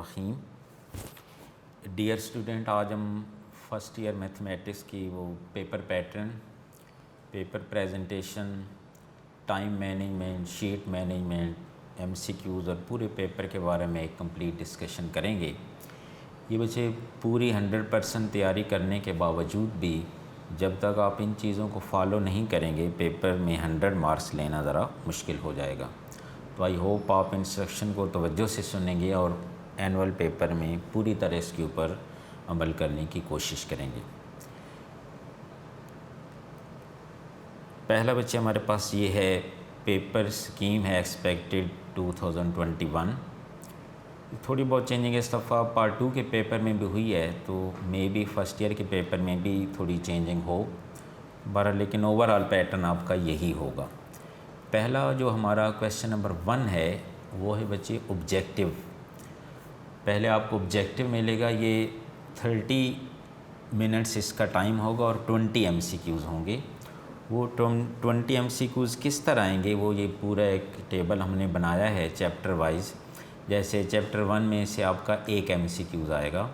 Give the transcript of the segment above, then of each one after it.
बिस्मिल्लाहिर्रहमानिर्रहीम। Dear student, आज हम फर्स्ट ईयर मैथमेटिक्स की वो paper pattern, paper presentation, time management, sheet management, MCQs और पूरे पेपर के बारे में एक कंप्लीट डिस्कशन करेंगे। ये बच्चे पूरी 100% तैयारी करने के बावजूद भी जब तक आप इन चीज़ों को फॉलो नहीं करेंगे पेपर में 100 मार्क्स लेना ज़रा मुश्किल हो जाएगा। तो आई होप आप इंस्ट्रक्शन को तवज्जो से सुनेंगे और एनुअल पेपर में पूरी तरह इसके ऊपर अमल करने की कोशिश करेंगे। पहला बच्चे हमारे पास ये है, पेपर स्कीम है एक्सपेक्टेड 2021। थोड़ी बहुत चेंजिंग इस दफ़ा पार्ट 2 के पेपर में भी हुई है, तो मे बी फर्स्ट ईयर के पेपर में भी थोड़ी चेंजिंग हो बहरहाल, लेकिन ओवरऑल पैटर्न आपका यही होगा। पहला जो हमारा क्वेश्चन नंबर 1 है वो है बच्चे ऑब्जेक्टिव। पहले आपको ऑब्जेक्टिव मिलेगा, ये 30 मिनट्स इसका टाइम होगा और 20 एमसीक्यूज़ होंगे। वो 20 एमसीक्यूज़ किस तरह आएंगे, वो ये पूरा एक टेबल हमने बनाया है चैप्टर वाइज। जैसे चैप्टर 1 में से आपका एक एमसीक्यूज़ आएगा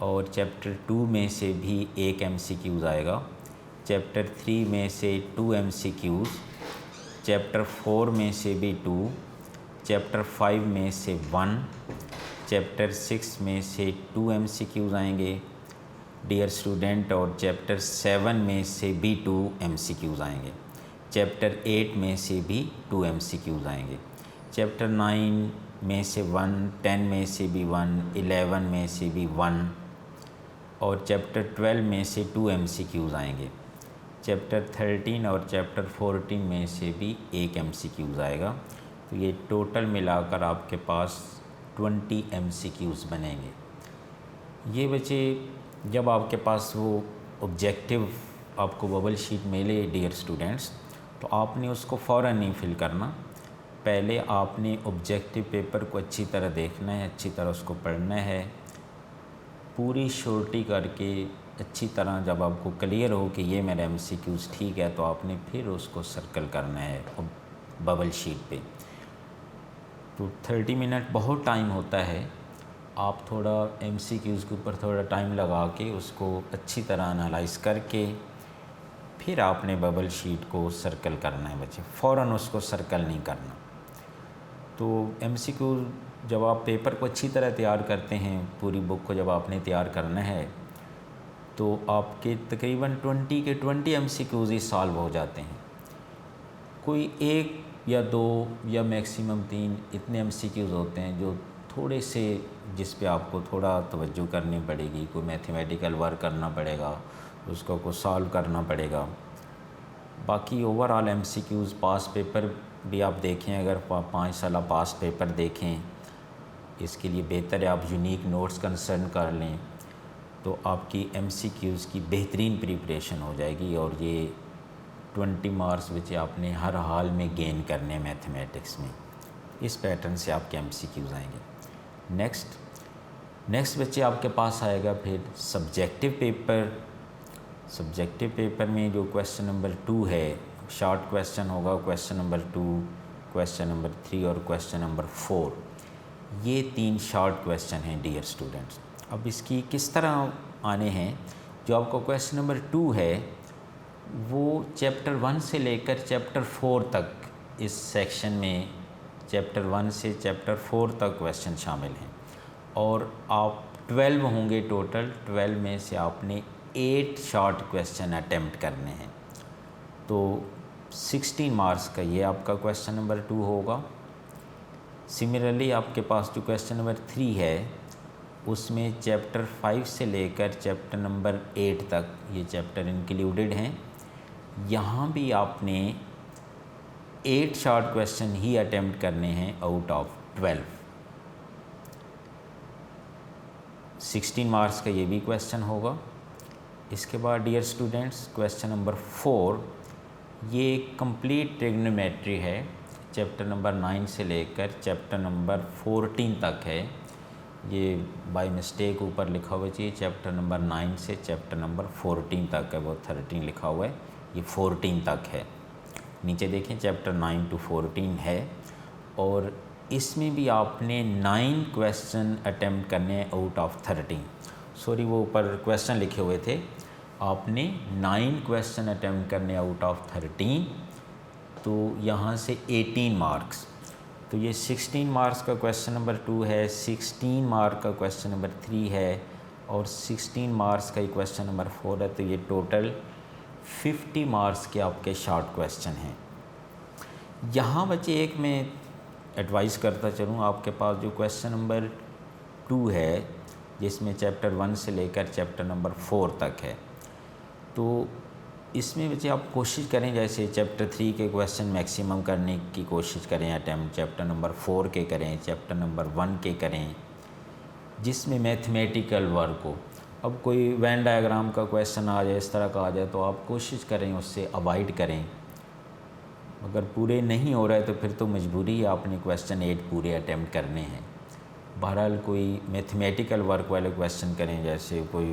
और चैप्टर 2 में से भी एक एमसीक्यूज़ आएगा, चैप्टर 3 में से 2 एमसीक्यूज़, चैप्टर 4 में से भी 2, चैप्टर 5 में से 1, चैप्टर 6 में से 2 एमसीक्यूज़ आएंगे डियर स्टूडेंट, और चैप्टर 7 में से भी 2 एमसीक्यूज़ आएंगे, चैप्टर 8 में से भी 2 एमसीक्यूज़ आएंगे, चैप्टर 9 में से 1, 10 में से भी 1, 11 में से भी 1 और चैप्टर 12 में से 2 एमसीक्यूज़ आएंगे, चैप्टर 13 और चैप्टर 14 में से भी एक एमसीक्यूज़ आएगा। तो ये टोटल मिलाकर आपके पास 20 एमसीक्यूज़ बनेंगे। ये बच्चे जब आपके पास वो ऑब्जेक्टिव आपको बबल शीट मिले डियर स्टूडेंट्स, तो आपने उसको फ़ौरन नहीं फिल करना। पहले आपने ऑब्जेक्टिव पेपर को अच्छी तरह देखना है, अच्छी तरह उसको पढ़ना है, पूरी श्योरिटी करके अच्छी तरह जब आपको क्लियर हो कि ये मेरा एमसीक्यूज़ ठीक है, तो आपने फिर उसको सर्कल करना है बबल शीट पे। तो 30 मिनट बहुत टाइम होता है, आप थोड़ा एमसीक्यूज़ के ऊपर थोड़ा टाइम लगा के उसको अच्छी तरह एनालाइज करके फिर आपने बबल शीट को सर्कल करना है बच्चे, फ़ौरन उसको सर्कल नहीं करना। तो एमसीक्यू जब आप पेपर को अच्छी तरह तैयार करते हैं, पूरी बुक को जब आपने तैयार करना है, तो आपके तकरीबन 20 के 20 एमसीक्यूज़ ही सॉल्व हो जाते हैं। कोई एक या दो या मैक्सिमम 3 इतने एमसीक्यूज़ होते हैं जो थोड़े से, जिस पे आपको थोड़ा तवज्जो करनी पड़ेगी, कोई मैथमेटिकल वर्क करना पड़ेगा, उसको को सॉल्व करना पड़ेगा। बाकी ओवरऑल एमसीक्यूज़ पास पेपर भी आप देखें, अगर 5 साल पास पेपर देखें, इसके लिए बेहतर है आप यूनिक नोट्स कंसर्न कर लें, तो आपकी एमसीक्यूज़ की बेहतरीन प्रिपरेशन हो जाएगी और ये 20 मार्क्स बच्चे आपने हर हाल में गेन करने हैं मैथमेटिक्स में। इस पैटर्न से आपके एमसीक्यूज़ आएंगे। नेक्स्ट बच्चे आपके पास आएगा फिर सब्जेक्टिव पेपर। सब्जेक्टिव पेपर में जो क्वेश्चन नंबर 2 है, शॉर्ट क्वेश्चन होगा, क्वेश्चन नंबर 2, क्वेश्चन नंबर 3 और क्वेश्चन नंबर 4। ये 3 शॉर्ट क्वेश्चन हैं डियर स्टूडेंट्स। अब इसकी किस तरह आने हैं, जो आपको क्वेश्चन नंबर 2 है वो चैप्टर 1 से लेकर चैप्टर 4 तक, इस सेक्शन में चैप्टर 1 से चैप्टर 4 तक क्वेश्चन शामिल हैं और आप 12 होंगे टोटल। 12 में से आपने 8 शॉर्ट क्वेश्चन अटेम्प्ट करने हैं, तो 16 मार्क्स का ये आपका क्वेश्चन नंबर 2 होगा। सिमिलरली आपके पास जो क्वेश्चन नंबर 3 है, उसमें चैप्टर 5 से लेकर चैप्टर नंबर 8 तक ये चैप्टर इंक्लूडेड हैं। यहाँ भी आपने 8 शॉर्ट क्वेश्चन ही अटेम्प्ट करने हैं आउट ऑफ 12। 16 मार्क्स का ये भी क्वेश्चन होगा। इसके बाद डियर स्टूडेंट्स क्वेश्चन नंबर 4, ये कंप्लीट ट्रिग्नोमेट्री है, चैप्टर नंबर 9 से लेकर चैप्टर नंबर 14 तक है। ये बाय मिस्टेक ऊपर लिखा हुआ चाहिए चैप्टर नंबर 9 से चैप्टर नंबर 14 तक है, वो 13 लिखा हुआ है, ये 14 तक है। नीचे देखें चैप्टर 9 to 14 है और इसमें भी आपने 9 क्वेश्चन अटेम्प्ट करने हैं आउट ऑफ 13। सॉरी, वो ऊपर क्वेश्चन लिखे हुए थे, आपने 9 क्वेश्चन अटेम्प्ट करने आउट ऑफ 13, तो यहाँ से 18 मार्क्स। तो ये 16 मार्क्स का क्वेश्चन नंबर 2 है, 16 मार्क का क्वेश्चन नंबर 3 है और 16 मार्क्स का क्वेश्चन नंबर 4 है। तो ये टोटल 50 मार्क्स के आपके शॉर्ट क्वेश्चन हैं। यहाँ बच्चे एक मैं एडवाइस करता चलूँ, आपके पास जो क्वेश्चन नंबर 2 है जिसमें चैप्टर 1 से लेकर चैप्टर नंबर 4 तक है, तो इसमें बच्चे आप कोशिश करें जैसे चैप्टर 3 के क्वेश्चन मैक्सिमम करने की कोशिश करें अटैम्प्ट, चैप्टर नंबर 4 के करें, चैप्टर नंबर 1 के करें जिसमें मैथमेटिकल वर्क हो। अब कोई वेन डायग्राम का क्वेश्चन आ जाए, इस तरह का आ जाए, तो आप कोशिश करें उससे अवॉइड करें। अगर पूरे नहीं हो रहा है तो फिर तो मजबूरी है, आपने क्वेश्चन 8 पूरे अटैम्प्ट करने हैं। बहरहाल कोई मैथमेटिकल वर्क वाले क्वेश्चन करें, जैसे कोई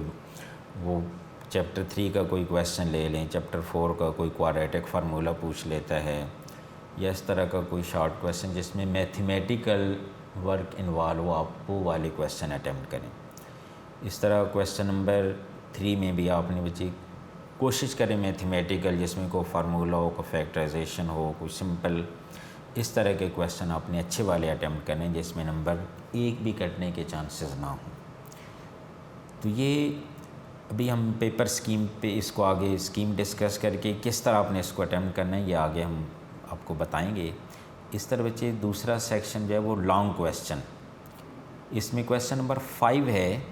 वो चैप्टर 3 का कोई क्वेश्चन ले लें, चैप्टर 4 का कोई क्वाड्रेटिक फार्मूला पूछ लेता है, या इस तरह का कोई शॉर्ट क्वेश्चन जिसमें मैथमेटिकल वर्क इन्वॉल्व हो, आप वो वाले क्वेश्चन अटैम्प्ट करें। इस तरह क्वेश्चन नंबर 3 में भी आपने बच्चे कोशिश करें मैथमेटिकल, जिसमें कोई फार्मूला हो, कोई फैक्टराइजेशन हो, कोई सिंपल, इस तरह के क्वेश्चन आपने अच्छे वाले अटैम्प्ट करें जिसमें नंबर 1 भी कटने के चांसेस ना हो। तो ये अभी हम पेपर स्कीम पे इसको आगे स्कीम डिस्कस करके किस तरह आपने इसको अटैम्प्ट करना है ये आगे हम आपको बताएंगे। इस तरह बच्चे दूसरा सेक्शन जो है वो लॉन्ग क्वेश्चन, इसमें क्वेश्चन नंबर 5 है,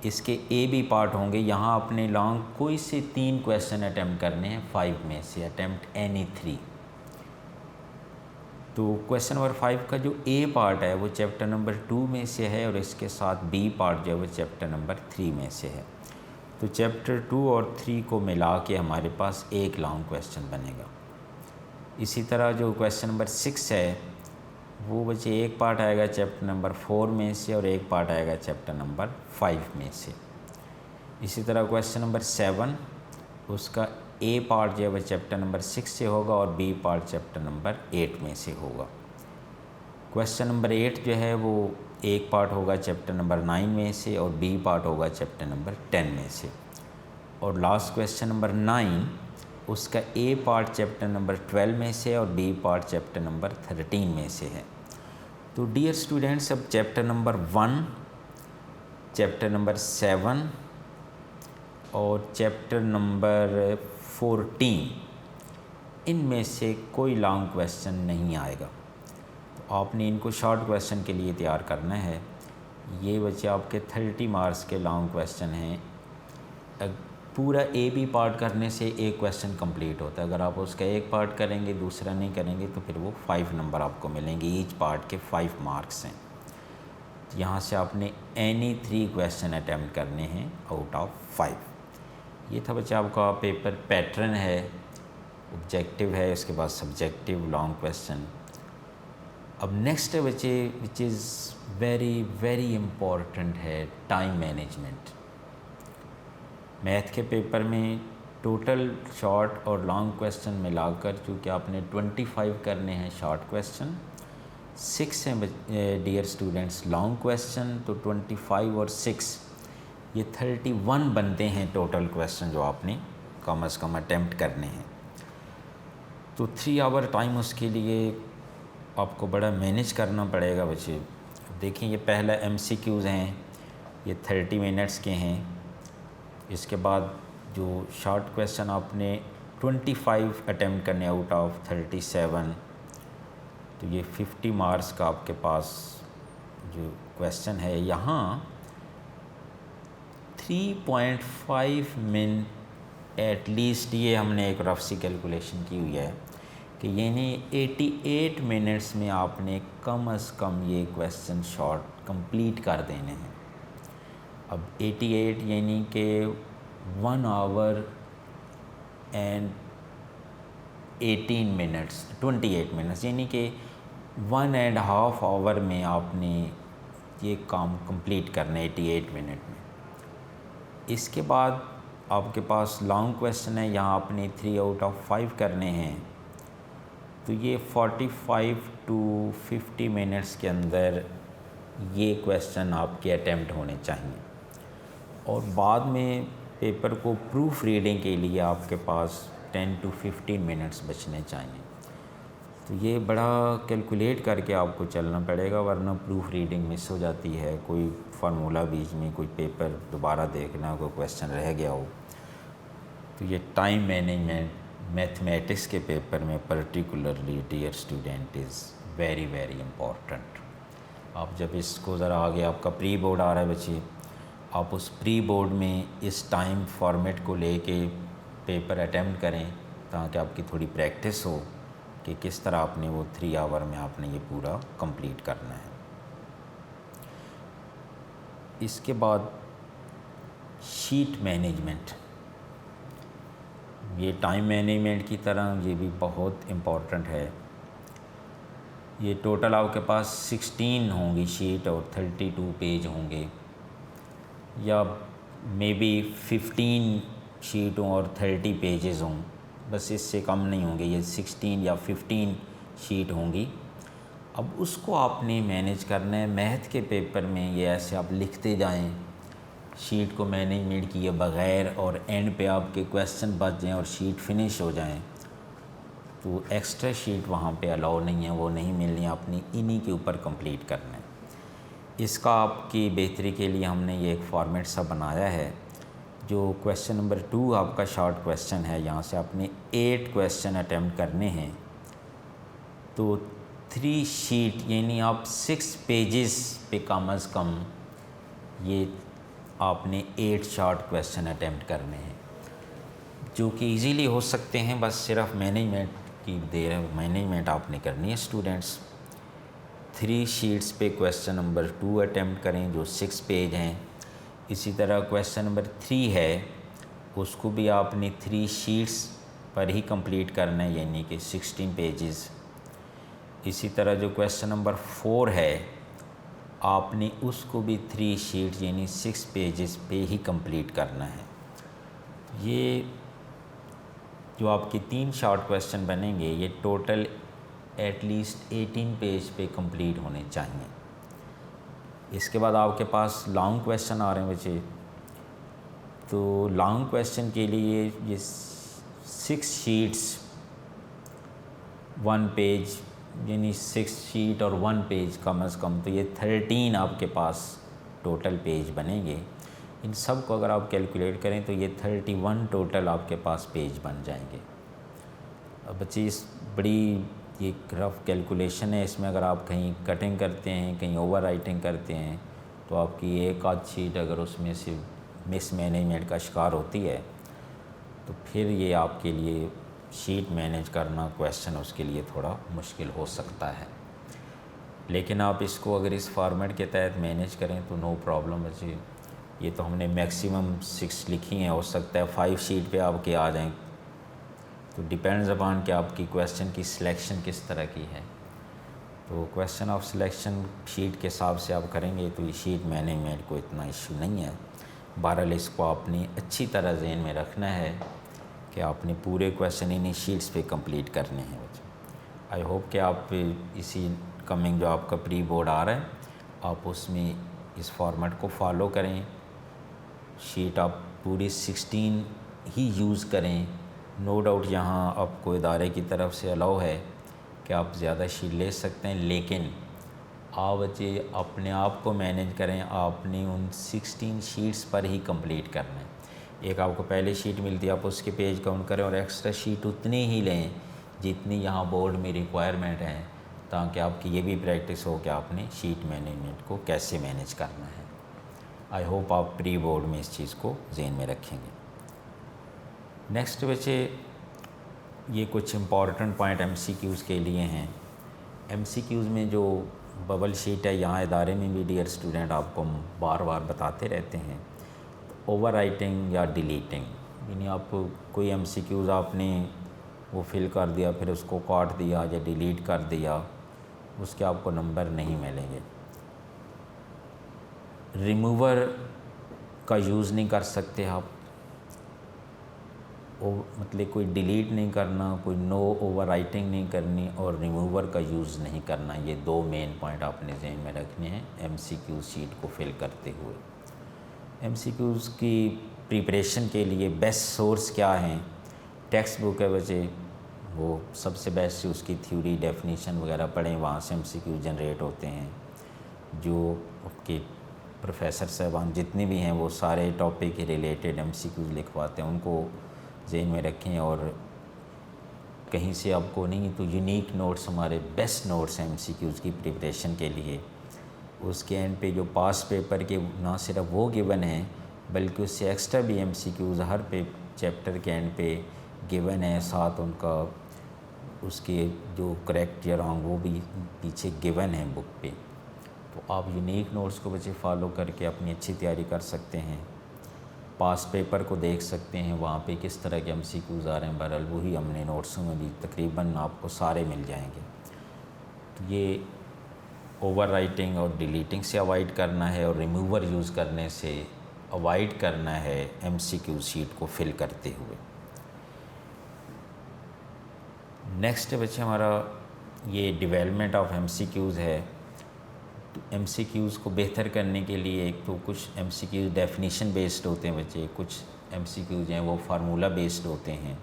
इसके ए बी पार्ट होंगे। यहाँ आपने लॉन्ग कोई से 3 क्वेश्चन अटैम्प्ट करने हैं 5 में से, अटैम्प्ट एनी 3। तो क्वेश्चन नंबर 5 का जो ए पार्ट है वो चैप्टर नंबर 2 में से है और इसके साथ बी पार्ट जो है वो चैप्टर नंबर 3 में से है। तो चैप्टर 2 और 3 को मिला के हमारे पास एक लॉन्ग क्वेश्चन बनेगा। इसी तरह जो क्वेश्चन नंबर 6 है वो बच्चे एक पार्ट आएगा चैप्टर नंबर 4 में से और एक पार्ट आएगा चैप्टर नंबर 5 में से। इसी तरह क्वेश्चन नंबर 7 उसका ए पार्ट जो है वह चैप्टर नंबर 6 से होगा और बी पार्ट चैप्टर नंबर 8 में से होगा। क्वेश्चन नंबर 8 जो है वो एक पार्ट होगा चैप्टर नंबर 9 में से और बी पार्ट होगा चैप्टर नंबर 10 में से। और लास्ट क्वेश्चन नंबर 9 उसका ए पार्ट चैप्टर नंबर 12 में से और बी पार्ट चैप्टर नंबर 13 में से है। तो डियर स्टूडेंट्स, अब चैप्टर नंबर 1, चैप्टर नंबर 7 और चैप्टर नंबर 14 इनमें से कोई लॉन्ग क्वेश्चन नहीं आएगा। तो आपने इनको शॉर्ट क्वेश्चन के लिए तैयार करना है। ये बच्चे आपके 30 मार्क्स के लॉन्ग क्वेश्चन हैं। पूरा ए बी पार्ट करने से एक क्वेश्चन कंप्लीट होता है। अगर आप उसका एक पार्ट करेंगे दूसरा नहीं करेंगे तो फिर वो 5 नंबर आपको मिलेंगे। ईच पार्ट के 5 मार्क्स हैं। यहाँ से आपने एनी 3 क्वेश्चन अटैम्प्ट करने हैं आउट ऑफ 5। ये था बच्चा आपका पेपर पैटर्न है, ऑब्जेक्टिव है, इसके बाद सब्जेक्टिव लॉन्ग क्वेश्चन। अब नेक्स्ट है बच्चे which is very very important है टाइम मैनेजमेंट। मैथ के पेपर में टोटल शॉर्ट और लॉन्ग क्वेश्चन मिलाकर चूँकि आपने 25 करने हैं शॉर्ट क्वेश्चन, 6 हैं डियर स्टूडेंट्स लॉन्ग क्वेश्चन, तो 25 और 6 ये 31 बनते हैं टोटल क्वेश्चन जो आपने कम से कम अटैम्प्ट करने हैं। तो 3 आवर टाइम उसके लिए आपको बड़ा मैनेज करना पड़ेगा बच्चे। देखिए ये पहला MCQs हैं, ये 30 मिनट्स के हैं। इसके बाद जो शॉर्ट क्वेश्चन आपने 25 अटैम्प्ट करने आउट ऑफ 37, तो ये 50 मार्क्स का आपके पास जो क्वेश्चन है। यहाँ 3.5 मिनट एटलीस्ट, ये हमने एक रफ सी कैलकुलेशन की हुई है कि यानी 88 मिनट्स में आपने कम से कम ये क्वेश्चन शॉर्ट कंप्लीट कर देने हैं। अब 88 यानी कि 1 आवर एंड 18 मिनट्स, 28 मिनट्स, यानी कि 1.5 आवर में आपने ये काम कंप्लीट करना है 88 मिनट में। इसके बाद आपके पास लॉन्ग क्वेश्चन है, यहाँ आपने 3 आउट ऑफ 5 करने हैं। तो ये 45 टू 50 मिनट्स के अंदर ये क्वेश्चन आपके अटेम्प्ट होने चाहिए। और बाद में पेपर को प्रूफ रीडिंग के लिए आपके पास 10 टू 15 मिनट्स बचने चाहिए। तो ये बड़ा कैलकुलेट करके आपको चलना पड़ेगा, वरना प्रूफ रीडिंग मिस हो जाती है, कोई फार्मूला बीच में, कोई पेपर दोबारा देखना, कोई क्वेश्चन रह गया हो। तो ये टाइम मैनेजमेंट मैथमेटिक्स के पेपर में particularly dear student is very very important. आप जब इसको ज़रा आगे आपका प्री बोर्ड आ रहा है बच्चे, आप उस प्री बोर्ड में इस टाइम फॉर्मेट को लेके पेपर अटेम्प्ट करें, ताकि आपकी थोड़ी प्रैक्टिस हो कि किस तरह आपने वो 3 आवर में आपने ये पूरा कंप्लीट करना है। इसके बाद शीट मैनेजमेंट, ये टाइम मैनेजमेंट की तरह ये भी बहुत इम्पॉर्टेंट है। ये टोटल आपके पास 16 होंगी शीट और 32 पेज होंगे, या मे बी 15 शीट हों और 30 पेजेस हों, बस इससे कम नहीं होंगे। ये 16 या 15 शीट होंगी। अब उसको आपने मैनेज करना है। मैथ के पेपर में ये ऐसे आप लिखते जाएं, शीट को मैनेजमेंट किए बग़ैर, और एंड पे आपके क्वेश्चन बच जाएं और शीट फिनिश हो जाएं, तो एक्स्ट्रा शीट वहाँ पे अलाउ नहीं है, वो नहीं मिलनी, आपने इन्हीं के ऊपर कंप्लीट करना है। इसका आपकी बेहतरी के लिए हमने ये एक फॉर्मेट सा बनाया है। जो क्वेश्चन नंबर 2 आपका शॉर्ट क्वेश्चन है, यहाँ से आपने 8 क्वेश्चन अटेम्प्ट करने हैं। तो 3 शीट यानी आप 6 पेजेस पे कम अज़ कम ये आपने 8 शॉर्ट क्वेश्चन अटेम्प्ट करने हैं, जो कि इजीली हो सकते हैं। बस सिर्फ मैनेजमेंट की देर मैनेजमेंट आपने करनी है स्टूडेंट्स। 3 शीट्स पे क्वेश्चन नंबर 2 अटेम्प्ट करें, जो 6 पेज हैं। इसी तरह क्वेश्चन नंबर 3 है, उसको भी आपने 3 शीट्स पर ही कंप्लीट करना है, यानी कि 16 पेजेस। इसी तरह जो क्वेश्चन नंबर 4 है, आपने उसको भी 3 शीट्स यानी 6 पेजेस पे ही कंप्लीट करना है। ये जो आपके 3 शॉर्ट क्वेश्चन बनेंगे, ये टोटल एटलीस्ट 18 पेज पे कंप्लीट होने चाहिए। इसके बाद आपके पास लॉन्ग क्वेश्चन आ रहे हैं बच्चे। तो लॉन्ग क्वेश्चन के लिए ये 6 शीट्स 1 पेज, यानी 6 शीट और 1 पेज कम अज़ कम, तो ये 13 आपके पास टोटल पेज बनेंगे। इन सब को अगर आप कैलकुलेट करें तो ये 31 टोटल आपके पास पेज बन जाएंगे। अब बच्चे इस बड़ी ये रफ़ कैलकुलेशन है, इसमें अगर आप कहीं कटिंग करते हैं, कहीं ओवर राइटिंग करते हैं, तो आपकी एक आध शीट अगर उसमें से मिस मैनेजमेंट का शिकार होती है, तो फिर ये आपके लिए शीट मैनेज करना क्वेश्चन उसके लिए थोड़ा मुश्किल हो सकता है। लेकिन आप इसको अगर इस फॉर्मेट के तहत मैनेज करें तो नो प्रॉब्लम बच्चे। ये तो हमने मैक्सिमम 6 लिखी हैं, हो सकता है 5 शीट पे आपके आ जाएं, तो डिपेंड्स अपॉन कि आपकी क्वेश्चन की सिलेक्शन किस तरह की है। तो क्वेश्चन ऑफ सिलेक्शन शीट के हिसाब से आप करेंगे तो ये शीट मैनेजमेंट को इतना इशू नहीं है। बहरहाल इसको आपने अच्छी तरह ज़हन में रखना है कि आपने पूरे क्वेश्चन इन्हीं शीट्स पे कंप्लीट करने हैं बच्चों। आई होप कि आप इसी कमिंग जो आपका प्री बोर्ड आ रहा है, आप उसमें इस फॉर्मेट को फॉलो करें। शीट आप पूरी 16 ही यूज़ करें। नो डाउट यहाँ आपको इदारे की तरफ से अलाउ है कि आप ज़्यादा शीट ले सकते हैं, लेकिन आप बच्चे अपने आप को मैनेज करें। आपने उन 16 शीट्स पर ही कंप्लीट करना है। एक आपको पहले शीट मिलती है, आप उसके पेज काउंट करें और एक्स्ट्रा शीट उतनी ही लें जितनी यहाँ बोर्ड में रिक्वायरमेंट है, ताकि आपकी ये भी प्रैक्टिस हो कि आपने शीट मैनेजमेंट को कैसे मैनेज करना है। आई होप आप प्री बोर्ड में इस चीज़ को ज़हन में रखेंगे। नेक्स्ट बच्चे ये कुछ इम्पॉर्टेंट पॉइंट MCQs के लिए हैं। MCQs में जो बबल शीट है, यहाँ इदारे में भी डियर स्टूडेंट आपको बार बार बताते रहते हैं, ओवर राइटिंग या डिलीटिंग, यानी आप कोई MCQs आपने वो फिल कर दिया, फिर उसको काट दिया या डिलीट कर दिया, उसके आपको नंबर नहीं मिलेंगे। रिमूवर का यूज़ नहीं कर सकते आप। मतलब कोई डिलीट नहीं करना, कोई नो ओवर राइटिंग नहीं करनी और रिमूवर का यूज़ नहीं करना। ये 2 मेन पॉइंट आपने जहन में रखने हैं MCQ शीट को फिल करते हुए। MCQs की प्रिपरेशन के लिए बेस्ट सोर्स क्या हैं? टेक्स्ट बुक है बच्चे, वो सबसे बेस्ट है, उसकी थ्योरी डेफिनेशन वगैरह पढ़ें, वहाँ से MCQ जनरेट होते हैं। जो आपके प्रोफेसर साहबान जितने भी हैं वो सारे टॉपिक के रिलेटेड MCQs लिखवाते हैं, उनको जहन में रखें। और कहीं से आपको नहीं तो यूनिक नोट्स, हमारे बेस्ट नोट्स हैं MCQs की प्रिपरेशन के लिए। उसके एंड पे जो पास पेपर के ना सिर्फ वो गिवन है बल्कि उससे एक्स्ट्रा भी MCQs हर चैप्टर के एंड पे गिवन है, साथ उनका उसके जो करेक्ट या रॉन्ग वो भी पीछे गिवन है बुक पे। तो आप यूनिक नोट्स को बच्चे फॉलो करके अपनी अच्छी तैयारी कर सकते हैं। पास पेपर को देख सकते हैं, वहाँ पे किस तरह के MCQs आ रहे हैं, बहरहाल वही हमने नोट्सों में भी तकरीबन आपको सारे मिल जाएंगे। तो ये ओवर राइटिंग और डिलीटिंग से अवॉइड करना है और रिमूवर यूज़ करने से अवॉइड करना है MCQ शीट को फिल करते हुए। नेक्स्ट बच्चे हमारा ये डेवलपमेंट ऑफ MCQs है। तो MCQs को बेहतर करने के लिए एक तो कुछ MCQs डेफिनेशन बेस्ड होते हैं बच्चे, कुछ MCQs हैं वो फार्मूला बेस्ड होते हैं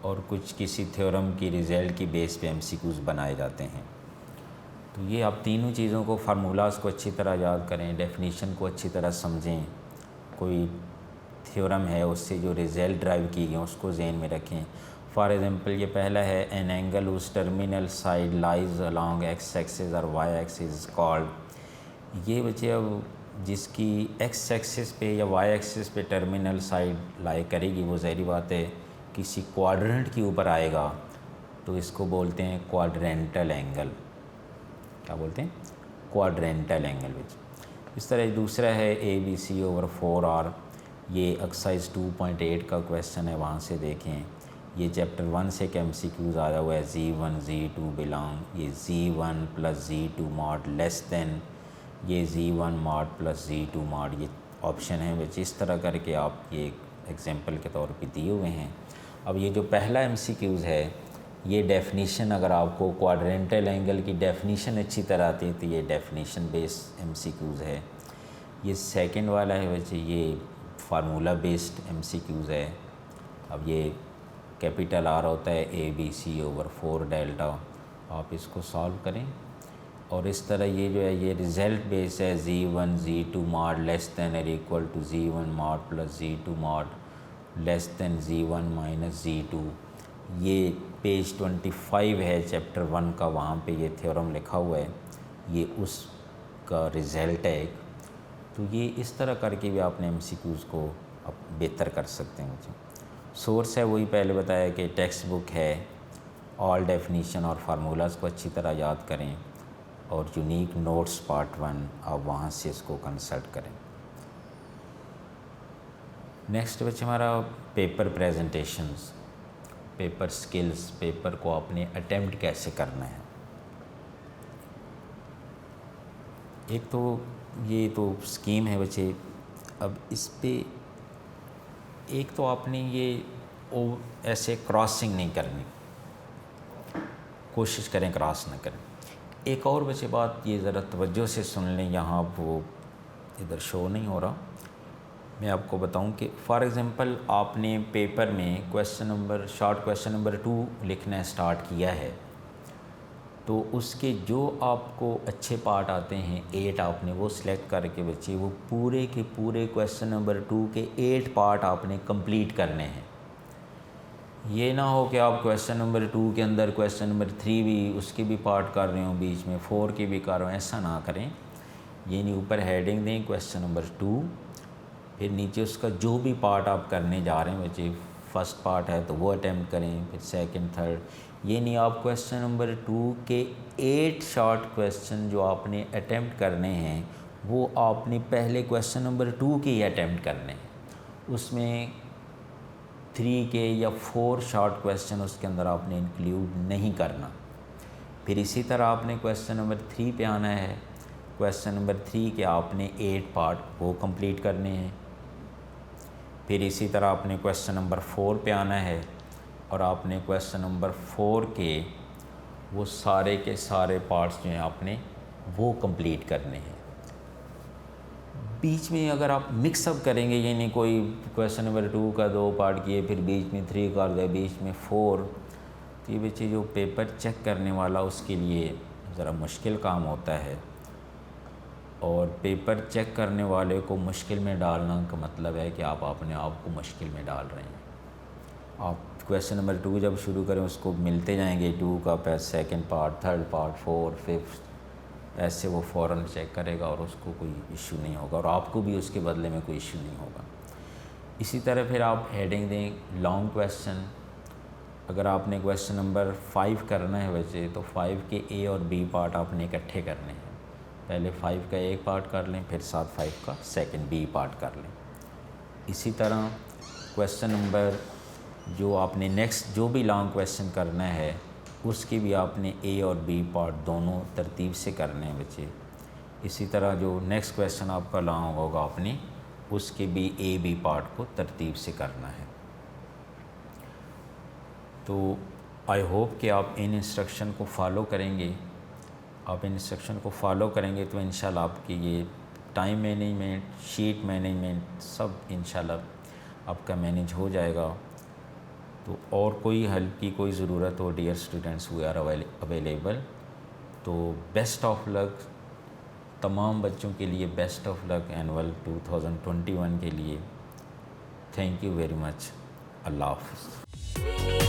और कुछ किसी थ्योरम की रिज़ल्ट की बेस पे MCQs बनाए जाते हैं। तो ये आप तीनों चीज़ों को, फार्मूलाज को अच्छी तरह याद करें, डेफिनेशन को अच्छी तरह समझें, कोई थ्योरम है उससे जो रिज़ल्ट ड्राइव की गई उसको जहन में रखें। फॉर एग्ज़ाम्पल ये पहला है, an angle whose terminal side lies along X axis और वाई एक्सिस कॉल्ड। ये बच्चे अब जिसकी एक्स एक्सिस पे या वाई एक्सिस पे टर्मिनल साइड लाई करेगी वो ज़ाहिर बात है किसी क्वाड्रेंट के ऊपर आएगा, तो इसको बोलते हैं क्वाड्रेंटल एंगल। क्या बोलते हैं? Quadrantal angle. इस तरह दूसरा है ABC/4R। ये एक्सरसाइज 2.8 का क्वेश्चन है, वहाँ से देखें। ये चैप्टर 1 से MCQs आया हुआ है। Z1 Z2 बिलोंग, ये Z1 plus Z2 mod less than ये Z1 mod plus Z2 mod, ये ऑप्शन है बच्चे। इस तरह करके आप ये एग्जांपल के तौर पे दिए हुए हैं। अब ये जो पहला MCQs है, ये डेफिनीशन, अगर आपको क्वाड्रेंटल एंगल की डेफिनीशन अच्छी तरह आती है तो ये डेफिनीशन बेस्ड MCQs है। ये सेकंड वाला है बच्चे, ये फार्मूला बेस्ड MCQs है। अब ये कैपिटल R होता है ABC/4 डेल्टा, आप इसको सॉल्व करें। और इस तरह ये जो है ये रिज़ल्ट बेस है, Z1 Z2 mod less than और equal to Z1 mod plus Z2 mod less than Z1 minus Z2। ये पेज 25 है चैप्टर 1 का, वहाँ पे ये थ्योरम लिखा हुआ है, ये उसका रिज़ल्ट है। तो ये इस तरह करके भी आपने MCQs को अब बेहतर कर सकते हैं बच्चे। सोर्स है वही पहले बताया कि टेक्स्ट बुक है, ऑल डेफिनीशन और फार्मूलाज को अच्छी तरह याद करें और यूनिक नोट्स पार्ट 1 आप वहाँ से इसको कंसल्ट करें। नेक्स्ट बच्चे हमारा paper presentations, paper skills, paper को आपने अटेम्प्ट कैसे करना है। एक तो ये तो स्कीम है बच्चे। अब इस पे एक तो आपने ये ऐसे क्रॉसिंग नहीं करनी, कोशिश करें क्रॉस ना करें। एक और बच्चे बात ये ज़रा तवज्जो से सुन लें, यहाँ वो इधर शो नहीं हो रहा, मैं आपको बताऊं कि फॉर एग्ज़ाम्पल आपने पेपर में शॉर्ट क्वेश्चन नंबर 2 लिखना स्टार्ट किया है, तो उसके जो आपको अच्छे पार्ट आते हैं 8 आपने वो सिलेक्ट करके बच्चे वो पूरे के पूरे क्वेश्चन नंबर 2 के 8 पार्ट आपने कंप्लीट करने हैं। ये ना हो कि आप क्वेश्चन नंबर 2 के अंदर क्वेश्चन नंबर 3 भी उसके भी पार्ट कर रहे हो, बीच में 4 के भी कर रहे हो, ऐसा ना करें। ये नहीं, ऊपर हेडिंग दें क्वेश्चन नंबर 2, फिर नीचे उसका जो भी पार्ट आप करने जा रहे हैं बच्चे, फर्स्ट पार्ट है तो वो अटैम्प्ट करें, फिर सेकंड थर्ड। ये नहीं आप क्वेश्चन नंबर 2 के 8 शॉर्ट क्वेश्चन जो आपने अटैम्प्ट करने हैं वो आपने पहले क्वेश्चन नंबर 2 के ही अटैम्प्ट करने हैं, उसमें 3 के या 4 शॉर्ट क्वेश्चन उसके अंदर आपने इंक्लूड नहीं करना। फिर इसी तरह आपने क्वेश्चन नंबर 3 पे आना है, क्वेश्चन नंबर 3 के आपने 8 पार्ट वो कंप्लीट करने हैं। फिर इसी तरह आपने क्वेश्चन नंबर 4 पे आना है और आपने क्वेश्चन नंबर 4 के वो सारे के सारे पार्ट्स जो हैं आपने वो कंप्लीट करने हैं। बीच में अगर आप मिक्सअप करेंगे, यानी कोई क्वेश्चन नंबर 2 का 2 पार्ट किए, फिर बीच में 3 कर दिया, बीच में 4, तो ये बच्चे जो पेपर चेक करने वाला उसके लिए ज़रा मुश्किल काम होता है। और पेपर चेक करने वाले को मुश्किल में डालना का मतलब है कि आप अपने आप को मुश्किल में डाल रहे हैं। आप क्वेश्चन नंबर 2 जब शुरू करें उसको मिलते जाएंगे, 2 का सेकंड पार्ट, थर्ड पार्ट, 4, 5, ऐसे वो फ़ौरन चेक करेगा और उसको कोई इशू नहीं होगा और आपको भी उसके बदले में कोई इशू नहीं होगा। इसी तरह फिर आप हेडिंग दें लॉन्ग क्वेश्चन। अगर आपने क्वेश्चन नंबर 5 करना है बच्चे, तो 5 के ए और बी पार्ट आपने इकट्ठे करने हैं। पहले 5 का एक पार्ट कर लें, फिर साथ 5 का सेकंड बी पार्ट कर लें। इसी तरह क्वेश्चन नंबर जो आपने नेक्स्ट जो भी लॉन्ग क्वेश्चन करना है उसकी भी आपने ए और बी पार्ट दोनों तरतीब से करने हैं बच्चे। इसी तरह जो नेक्स्ट क्वेश्चन आपका लॉन्ग होगा आपने उसके भी ए बी पार्ट को तरतीब से करना है। तो आई होप कि आप इन इंस्ट्रक्शन को फॉलो करेंगे। आप इन इंस्ट्रक्शन को फॉलो करेंगे तो इंशाल्लाह आपकी ये टाइम मैनेजमेंट, शीट मैनेजमेंट सब इंशाल्लाह आपका मैनेज हो जाएगा। तो और कोई हेल्प की कोई ज़रूरत हो, dear students, we are available. तो बेस्ट ऑफ लक तमाम बच्चों के लिए, बेस्ट ऑफ लक एनुअल 2021 के लिए। Thank you very much. अल्लाह हाफ़िज़।